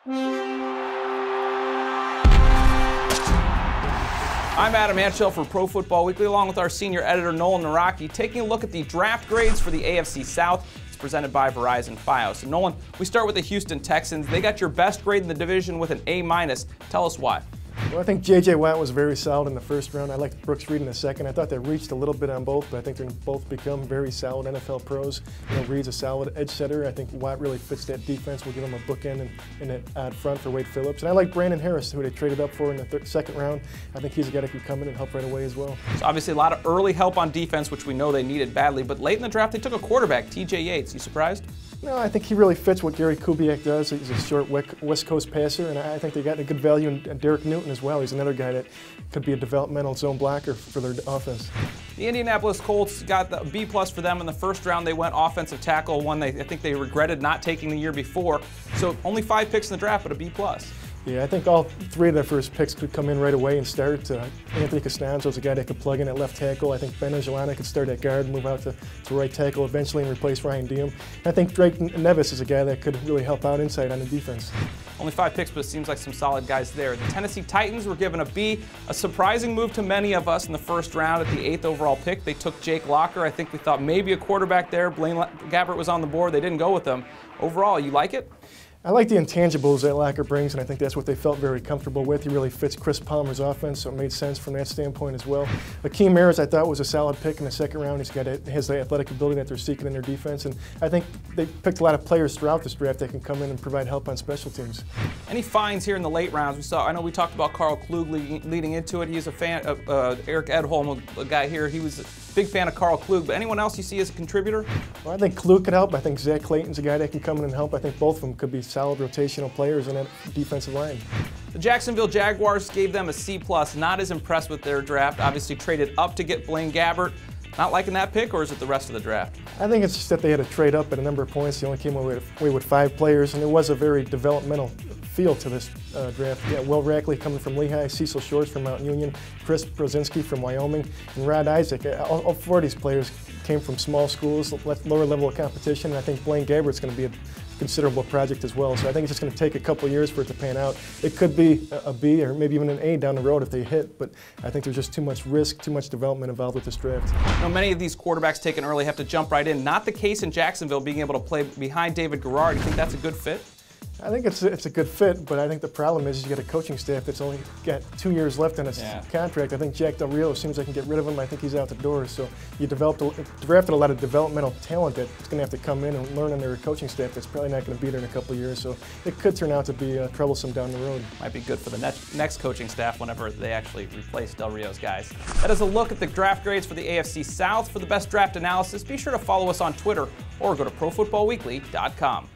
I'm Adam Antshell for Pro Football Weekly, along with our senior editor Nolan Naraki, taking a look at the draft grades for the AFC South. It's presented by Verizon Fios. And Nolan, we start with the Houston Texans. They got your best grade in the division with an A-. Tell us why. Well, I think J.J. Watt was very solid in the first round. I liked Brooks Reed in the second. I thought they reached a little bit on both, but I think they're both become very solid NFL pros. You know, Reed's a solid edge setter. I think Watt really fits that defense. We'll give him a bookend in that odd front for Wade Phillips. And I like Brandon Harris, who they traded up for in the second round. I think he's a guy that can come in and help right away as well. So obviously a lot of early help on defense, which we know they needed badly, but late in the draft they took a quarterback, T.J. Yates. You surprised? No, I think he really fits what Gary Kubiak does. He's a short West Coast passer, and I think they got a good value in Derek Newton as well. He's another guy that could be a developmental zone blocker for their offense. The Indianapolis Colts got the B+ for them in the first round. They went offensive tackle, one I think they regretted not taking the year before. So only 5 picks in the draft, but a B+. Yeah, I think all 3 of their first picks could come in right away and start. Anthony CASTONZO is a guy that could plug in at left tackle. I think IJALANA could start at guard and move out to right tackle eventually and replace Ryan Diem. I think Drake NEVIS is a guy that could really help out inside on the defense. Only 5 picks, but it seems like some solid guys there. The Tennessee Titans were given a B, a surprising move to many of us in the first round at the 8th overall pick. They took Jake Locker. I think we thought maybe a quarterback there. Blaine Gabbert was on the board. They didn't go with him. Overall, you like it? I like the intangibles that Locker brings, and I think that's what they felt very comfortable with. He really fits Chris Palmer's offense, so it made sense from that standpoint as well. Akeem Ayers, I thought, was a solid pick in the second round. He has the athletic ability that they're seeking in their defense, and I think they picked a lot of players throughout this draft that can come in and provide help on special teams. Any finds here in the late rounds? I know we talked about KARL leading into it. He's a fan of Eric Edholm, a guy here. He was a big fan of KARL, but anyone else you see as a contributor? Well, I think KLUG could help. I think Zach Clayton's a guy that can come in and help. I think both of them could be solid rotational players in that defensive line. The Jacksonville Jaguars gave them a C+. Not as impressed with their draft. Obviously traded up to get Blaine Gabbert. Not liking that pick, or is it the rest of the draft? I think it's just that they had to trade up at a number of points. They only came away with 5 players, and it was a very developmental feel to this draft. Yeah, Will Rackley coming from Lehigh, Cecil Shorts from Mount Union, Chris Brozinski from Wyoming, and Rod Isaac. All 4 of these players came from small schools, lower level of competition, and I think Blaine Gabbert's going to be a considerable project as well. So I think it's just going to take a couple years for it to pan out. It could be a B or maybe even an A down the road if they hit, but I think there's just too much risk, too much development involved with this draft. Now, many of these quarterbacks taken early have to jump right in. Not the case in Jacksonville, being able to play behind David Garrard. Do you think that's a good fit? I think it's a good fit, but I think the problem is you got a coaching staff that's only got 2 years left on his contract. I think Jack Del Rio, as soon as I can get rid of him, I think he's out the door. So you drafted a lot of developmental talent that's going to have to come in and learn under a coaching staff that's probably not going to be there in a couple of years. So it could turn out to be troublesome down the road. Might be good for the next coaching staff whenever they actually replace Del Rio's guys. That is a look at the draft grades for the AFC South. For the best draft analysis, be sure to follow us on Twitter or go to ProFootballWeekly.com.